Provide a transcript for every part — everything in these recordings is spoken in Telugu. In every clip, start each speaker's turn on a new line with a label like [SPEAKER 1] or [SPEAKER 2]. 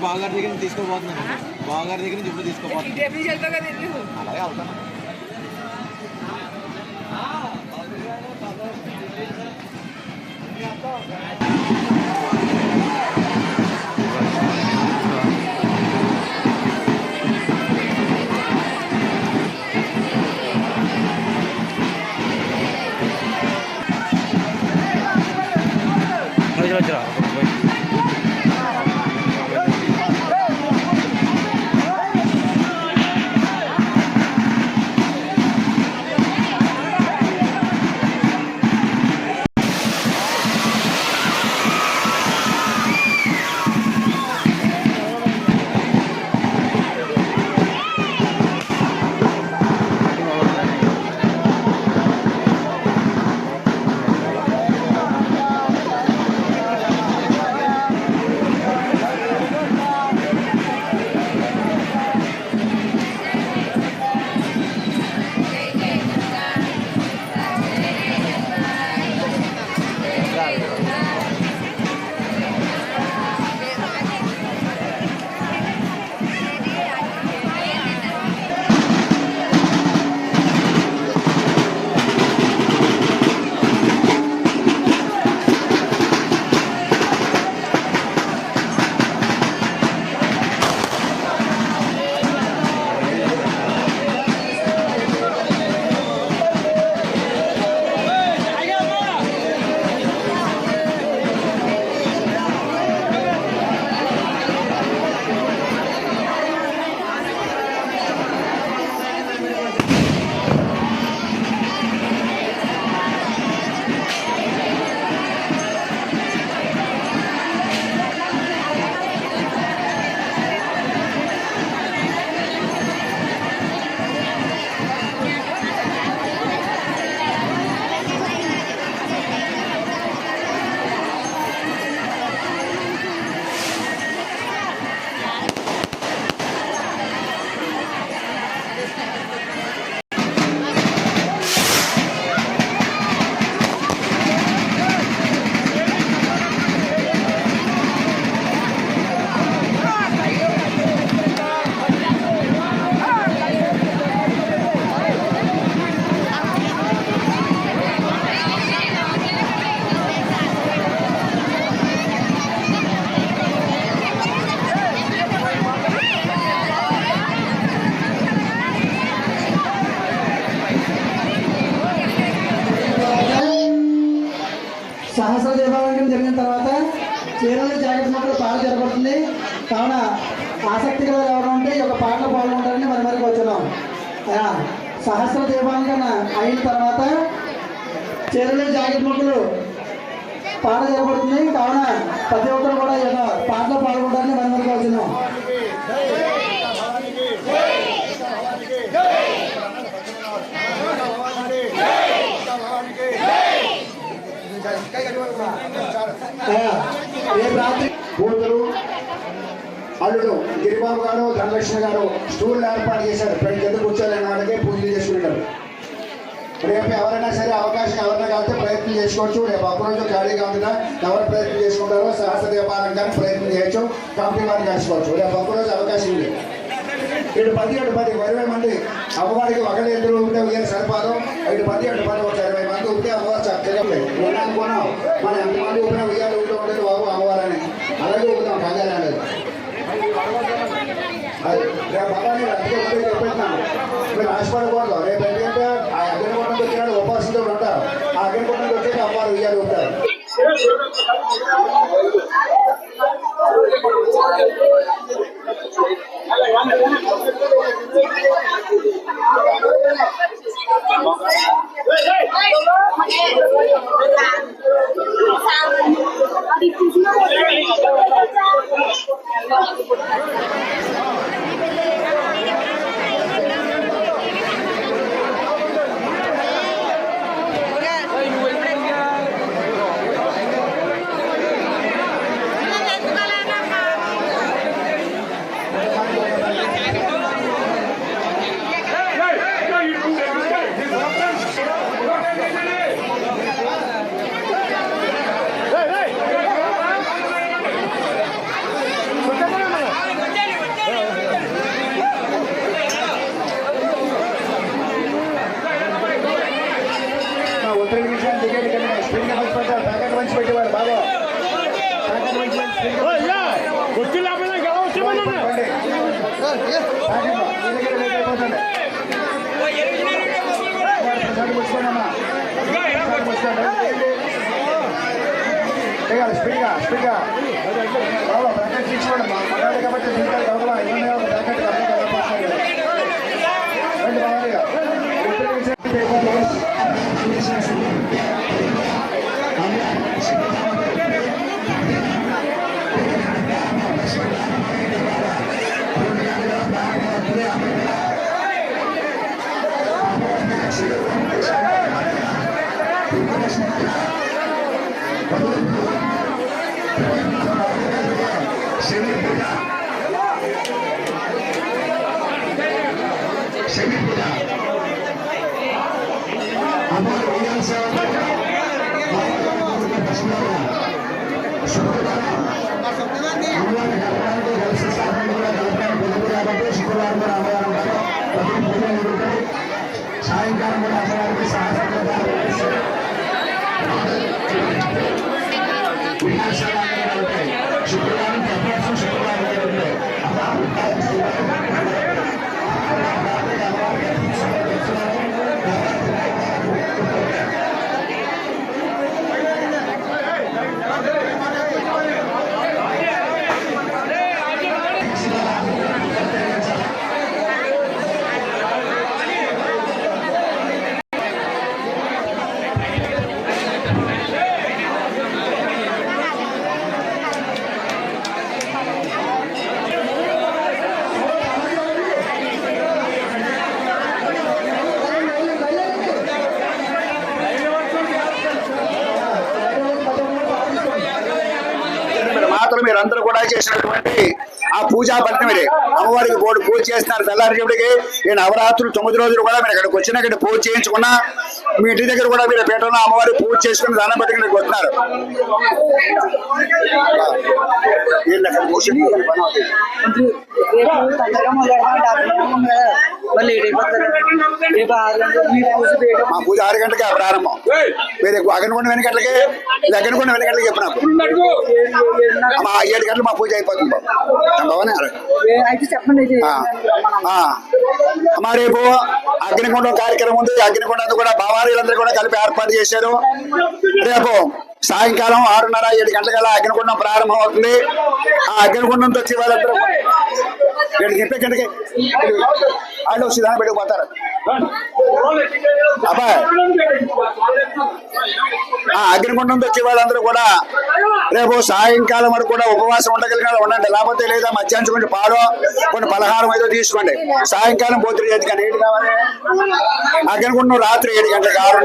[SPEAKER 1] బావగారి దగ్గర నుంచి తీసుకోబోతున్నాను. బావగారి దగ్గర నుంచి ఇప్పుడు తీసుకోబోతున్నాను. అలాగే వెళ్తాను.
[SPEAKER 2] వచ్చరా
[SPEAKER 3] సహస్ర దీపాలంకరణ జరిగిన తర్వాత చీరలు జాకెట్ మొక్కలు పాట జరగబడుతుంది. కావున ఆసక్తిగా ఎవరు ఉంటే ఈ యొక్క పాటలో పాల్గొంటారని మరి వచ్చున్నాం. సహస్ర దీపాలంకరణ అయిన తర్వాత చీరలు జాకెట్ మొక్కలు పాట జరగబడుతుంది. కావున ప్రతి ఒక్కరు కూడా ఈ యొక్క పాటలో పాల్గొంటారని మరి వచ్చున్నాం.
[SPEAKER 4] కూతురు అల్లుడు గిరిబాబు గారు ధనలక్ష్మి గారు స్టూల్ ఏర్పాటు చేశారు. ప్రతి కింద కూర్చోలేని వాళ్ళకే పూజలు చేసుకుంటారు. రేపు ఎవరైనా సరే అవకాశం ఎవరైనా కలిస్తే ప్రయత్నం చేసుకోవచ్చు. రేపు అప్పురోజు ఖాళీగా ఉందిగా ఎవరు ప్రయత్నం చేసుకుంటారో సహస్ర దీపాలంకరణ ప్రయత్నం చేయొచ్చు. కంపెనీ వారిని కలుసుకోవచ్చు. రేపు అప్పురోజు అవకాశం ఉంది. 20 మంది అమ్మవారికి ఒకటి ఎదురు ఉంటే ఉయ్యాలి సరిపాదు. 10 ఒక 20 మంది ఉంటే అమ్మవారు చక్కగా అనుకున్నాం. మనం ఎంతమంది ఊపిన ఉయ్యాలి ఉంటూ ఉండేది బాబు అమ్మవారని అలాగే ఊపుతాం. కంగారు అనేది రేపు భవాన్ని అందుకే చెప్పేస్తున్నాను. మీరు ఆశపడకూడదు. రేపు ఎందుకంటే ఆ అగ్నిగుండంకి వచ్చిన ఉపాసంతో ఉంటారు. ఆ అగ్నిగుండంకి వచ్చేసి అమ్మవారు ఉయ్యాలి ఉంటారు. మంచి పెట్టేవాడు బాబు
[SPEAKER 2] వచ్చి లేకపోతే ఎలా వచ్చామన్నా
[SPEAKER 4] స్పీడ్గా స్పీడ్గా బాబా బ్రాకెట్ తీసుకోండి మగాడు కాబట్టి దీంట్లో గౌరవ ఇవన్నీ ఒక బ్రాకెట్ రండి బాగా సాయంకాలం కూడా అమ్మవారికి శుక్రవారం మీరందరూ కూడా చేసినటువంటి ఆ పూజా ఫలితం ఇది. అమ్మవారికి బోర్డు పూజ చేస్తున్నారు తెల్లారిపటికి. ఈ నవరాత్రులు 9 రోజులు కూడా మీరు ఇక్కడికి వచ్చిన ఇక్కడ పూజ చేయించుకున్నా మీ ఇంటి దగ్గర కూడా మీరు పీఠంలో అమ్మవారికి పూజ చేసుకుని దానం పెట్టుకుని ఇక్కడికి వస్తున్నారు. మా పూజ 6 గంటలకి ప్రారంభం. మీరు అగనకొండ వెనక గంటలకి అగనకొండ వెనక గంటలకి చెప్పిన 7 గంటలు మా పూజ అయిపోతుంది అమ్మా. రేపు అగ్నికొండం కార్యక్రమం ఉంది. అగ్నికొండ కూడా భావారీలందరూ కూడా కలిపి ఏర్పాటు చేశారు. రేపు సాయంకాలం 6:30-7 గంటల అగ్నికొండం ప్రారంభం అవుతుంది. ఆ అగ్నికొండంతో వచ్చి వాళ్ళందరూ చెప్పే గంటకి వాళ్ళు వచ్చి దాన్ని పెట్టుకుపోతారు. అబ్బాయి ఆ అగ్నికొండంతో వచ్చే వాళ్ళందరూ కూడా రేపు సాయంకాలం వరకు కూడా ఉపవాసం ఉండగలిగిన ఉండండి. లేకపోతే లేదా మధ్యాహ్నం కొంచెం పాడో కొన్ని పలహారం ఏదో తీసుకోండి. సాయంకాలం పోతురు చేతి కానీ ఏంటి కావాలి అగ్నికొండం రాత్రి 7 గంటలకు 6.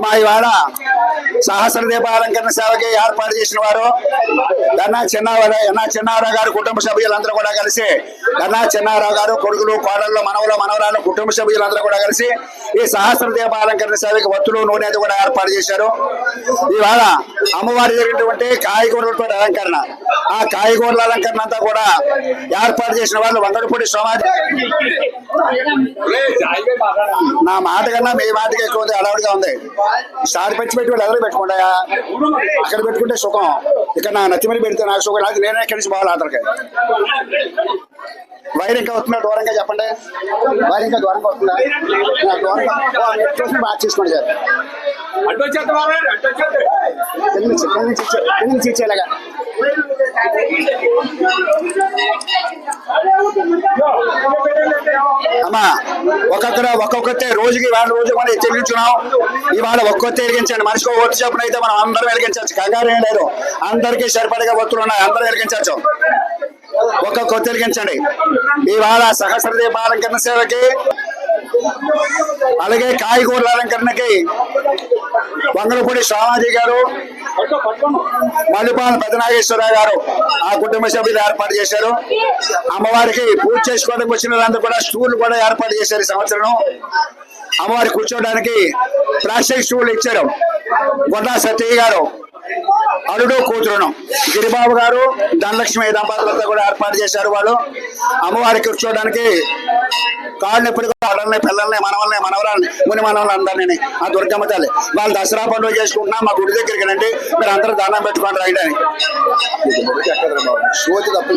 [SPEAKER 4] మా ఇవాళ సహస్ర దీపాలంకరణ సేవకి ఏర్పాటు చేసిన వారు ఎన్నా చిన్నారావు గారు కుటుంబ సభ్యులందరూ కూడా కలిసి చిన్నారావు గారు కొడుకులు కోడళ్ళు మనవరాలు కుటుంబ సభ్యులందరూ కూడా కలిసి ఈ సహస్ర దీపాలంకరణ సేవకి వత్తులు నూనె కూడా ఏర్పాటు చేశారు. ఇవాళ అమ్మవారి జరిగినటువంటి కాయగూరలతో అలంకరణ, ఆ కాయగూరల అలంకరణ అంతా కూడా ఏర్పాటు చేసిన వాళ్ళు వంగడపూడి సమాధి. నా మాట కన్నా మీ మాటకి ఎక్కువ అలవాటుగా ఉంది. సారి పెంచి పెట్టి వాళ్ళు ఎదురు పెట్టుకుంటాయా? అక్కడ పెట్టుకుంటే సుఖం, ఇక్కడ నా నచ్చిమని పెడితే నాకు సుఖం. అది నేనే ఎక్కడి నుంచి పోవాలి అతనికి. వైర్ ఇంకా వస్తుందా? దూరంగా చెప్పండి. వైర్ ఇంకా దూరంగా వస్తుందా? దూరంగా బాగా చేసుకోండి సార్. ఇచ్చేలాగా అమ్మా ఒక్కొక్కతే రోజుకి రోజు మనం వెలిగించున్నాం. ఇవాళ ఒక్కొక్క వెలిగించండి. మనిషికి ఒత్తి చెప్పిన అయితే మనం అందరం వెలిగించవచ్చు. కంగారు ఏం లేదు. అందరికీ సరిపడగా ఒత్తులు ఉన్నాయి. అందరూ వెలిగించవచ్చు. ఒక్కొక్క వెలిగించండి. ఇవాళ సహస్ర దీపాలంకరణ సేవకి అలాగే కాయగూరల అలంకరణకి వంగలపూడి స్వామాజీ గారు, మల్లిపాల పెదనాగేశ్వరరావు గారు ఆ కుటుంబ సభ్యులు ఏర్పాటు చేశారు. అమ్మవారికి పూజ చేసుకోవడానికి వచ్చిన వాళ్ళందరూ కూడా స్టూల్ కూడా ఏర్పాటు చేశారు. ఈ సంవత్సరం అమ్మవారికి కూర్చోవడానికి ప్లాస్టిక్ స్టూల్ ఇచ్చారు. గొడ్డా సత్యయ్య గారు అల్లుడు కూతురును గిరిబాబు గారు ధనలక్ష్మి దంపతులతో కూడా ఏర్పాటు చేశారు. వాళ్ళు అమ్మవారికి కూర్చోవడానికి కాళ్ళు ఎప్పుడు అడల్ని పిల్లల్ని మనవరాల్ని ముని మనవల్ని అందరినీ ఆ దుర్గమ్మ తల్లి వాళ్ళు దసరా పండుగ చేసుకుంటున్నా మా గుడి దగ్గరికి రండి, మీరు అందరూ దండం పెట్టుకోండి రైట్ అని. సోతి తప్ప